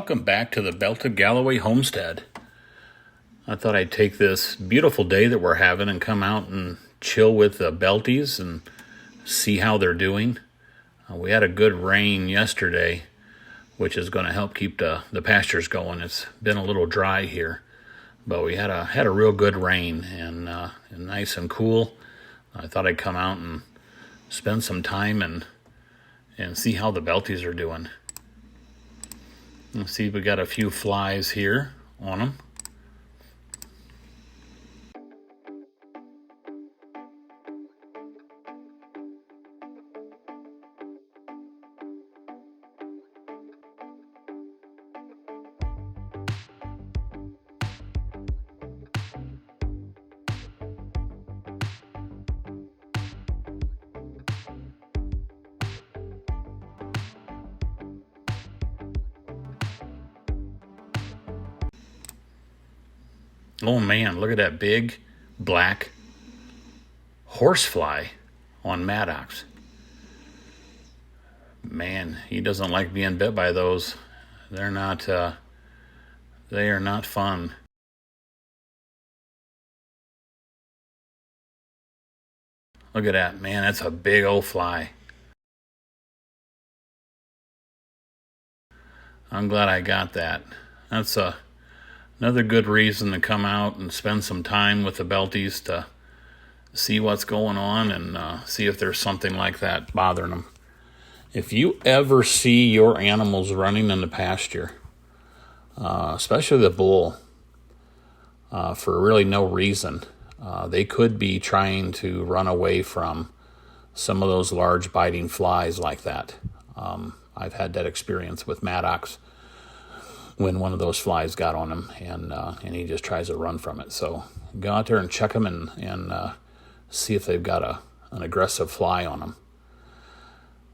welcome back to the Belted Galloway Homestead. I thought I'd take this beautiful day that we're having and come out and chill with the belties and see how they're doing. We had a good rain yesterday, which is going to help keep the pastures going. It's been a little dry here, but we had a real good rain and nice and cool. I thought I'd come out and spend some time and see how the belties are doing. Let's see, we got a few flies here on them. Oh man, look at that big black horsefly on Maddox. Man, he doesn't like being bit by those. They are not fun. Look at that, man, that's a big old fly. I'm glad I got that. That's another good reason to come out and spend some time with the belties to see what's going on and see if there's something like that bothering them. If you ever see your animals running in the pasture, especially the bull, for really no reason, they could be trying to run away from some of those large biting flies like that. I've had that experience with Maddox when one of those flies got on him and he just tries to run from it. So go out there and check them and see if they've got an aggressive fly on them.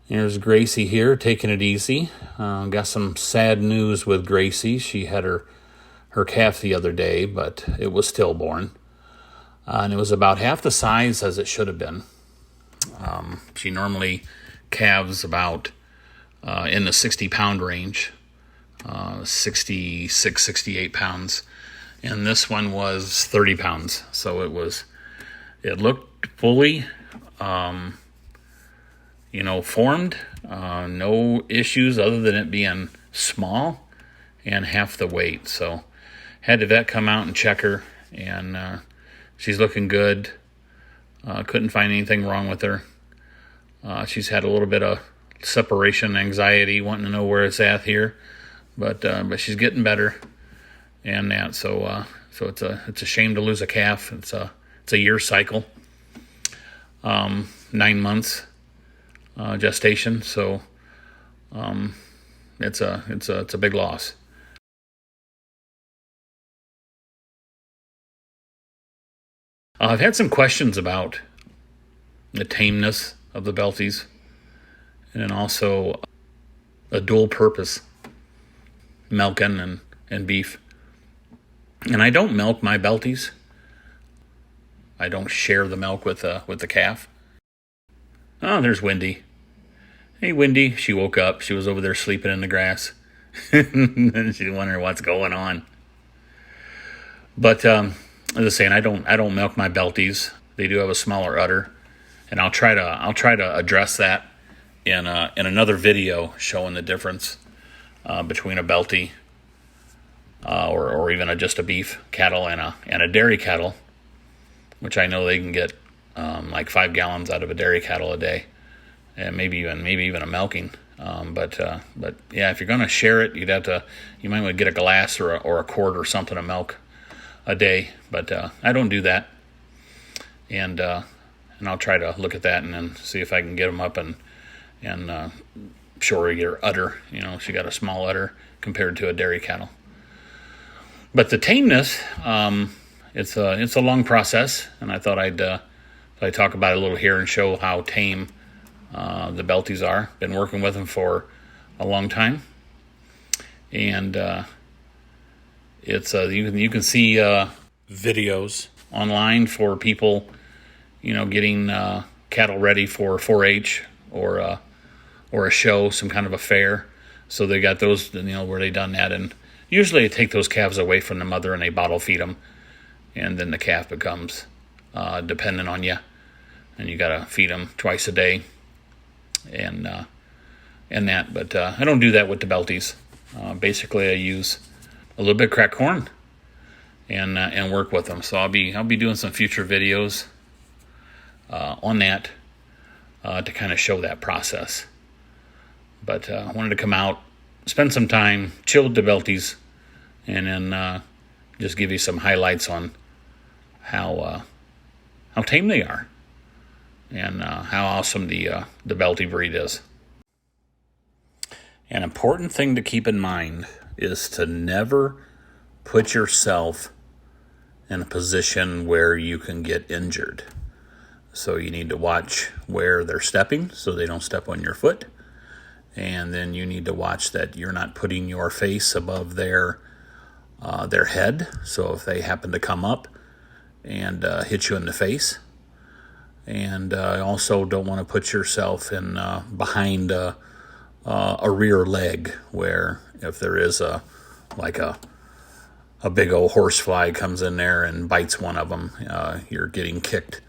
Here's Gracie here, taking it easy. Got some sad news with Gracie. She had her calf the other day, but it was stillborn. And it was about half the size as it should have been. She normally calves about in the 60-pound range. 66, 68 pounds, and this one was 30 pounds. So it looked fully, formed, no issues other than it being small and half the weight. So had the vet come out and check her, and she's looking good. Couldn't find anything wrong with her. She's had a little bit of separation anxiety, wanting to know where it's at here. But she's getting better, and that so it's a shame to lose a calf. It's a year cycle, 9 months gestation. So it's a big loss. I've had some questions about the tameness of the belties, and also a dual purpose. Milking and beef. And I don't milk my belties. I don't share the milk with the calf. Oh, there's Wendy. Hey, Wendy. She woke up. She was over there sleeping in the grass. And she's wondering what's going on. But as I was saying, I don't milk my belties. They do have a smaller udder, and I'll try to address that in another video showing the difference between a belty or even just a beef cattle and a dairy cattle, which I know they can get like 5 gallons out of a dairy cattle a day, and maybe even a milking. But yeah, if you're going to share it, you might want to get a glass or a quart or something of milk a day. But I don't do that, and I'll try to look at that and then see if I can get them up and show her your udder. She got a small udder compared to a dairy cattle. But the tameness, it's a long process, and I thought I'd talk about it a little here and show how tame the belties are. Been working with them for a long time, and it's you can see videos online for people, getting cattle ready for 4-H or a show, some kind of a fair. So they got those, where they done that. And usually they take those calves away from the mother and they bottle feed them. And then the calf becomes dependent on you. And you got to feed them twice a day. And that. But I don't do that with the belties. Basically, I use a little bit of cracked corn and work with them. So I'll be doing some future videos on that to kind of show that process. But I wanted to come out, spend some time, chill with the belties, and then just give you some highlights on how tame they are and how awesome the belty breed is. An important thing to keep in mind is to never put yourself in a position where you can get injured. So you need to watch where they're stepping so they don't step on your foot. And then you need to watch that you're not putting your face above their head. So if they happen to come up and hit you in the face. And also don't want to put yourself in behind a rear leg, where if there is a big old horsefly comes in there and bites one of them, you're getting kicked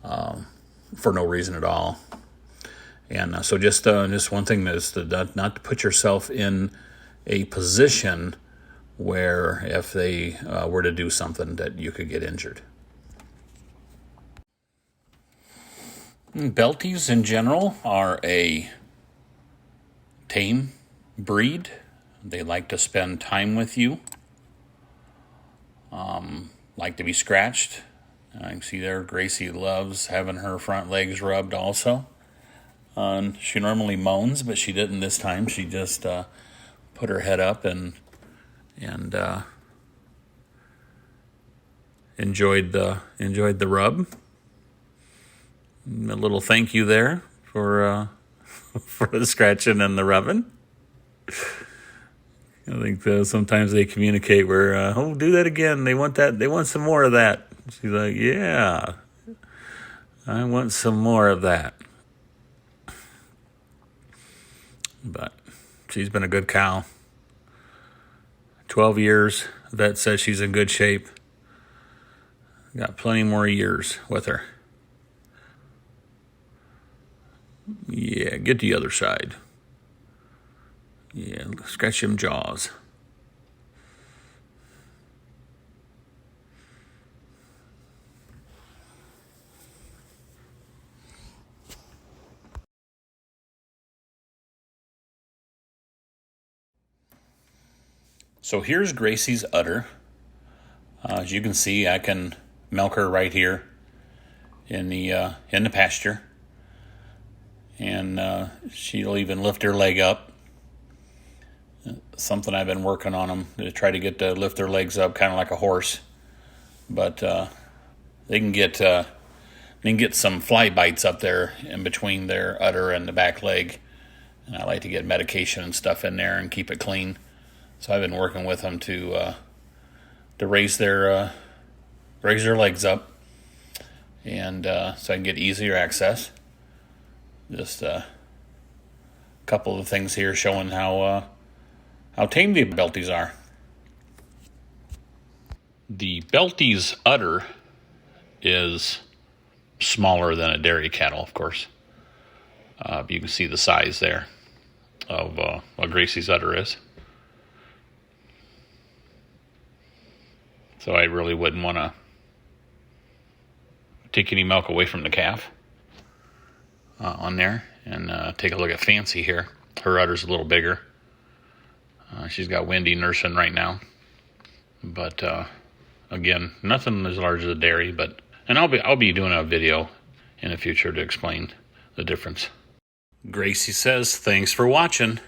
for no reason at all. And so just one thing is not to put yourself in a position where if they were to do something that you could get injured. Belties in general are a tame breed. They like to spend time with you. Like to be scratched. I can see there Gracie loves having her front legs rubbed also. She normally moans, but she didn't this time. She just put her head up and enjoyed the rub. A little thank you there for the scratching and the rubbing. I think sometimes they communicate where, do that again. They want that. They want some more of that. She's like, yeah, I want some more of that. But she's been a good cow. 12 years. Vet says she's in good shape. Got plenty more years with her. Yeah, get the other side. Yeah, scratch them jaws. So here's Gracie's udder. As you can see, I can milk her right here in the pasture. And she'll even lift her leg up. Something I've been working on them to try to get to lift their legs up, kind of like a horse. But they can get some fly bites up there in between their udder and the back leg. And I like to get medication and stuff in there and keep it clean. So I've been working with them to raise their legs up, and so I can get easier access. Just a couple of things here showing how tame the belties are. The belties udder is smaller than a dairy cattle, of course. You can see the size there of what Gracie's udder is. So I really wouldn't want to take any milk away from the calf on there. And take a look at Fancy here. Her udder's a little bigger. She's got Wendy nursing right now. But again, nothing as large as a dairy. And I'll be doing a video in the future to explain the difference. Gracie says, thanks for watching.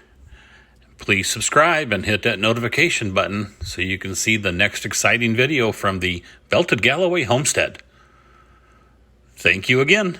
Please subscribe and hit that notification button so you can see the next exciting video from the Belted Galloway Homestead. Thank you again.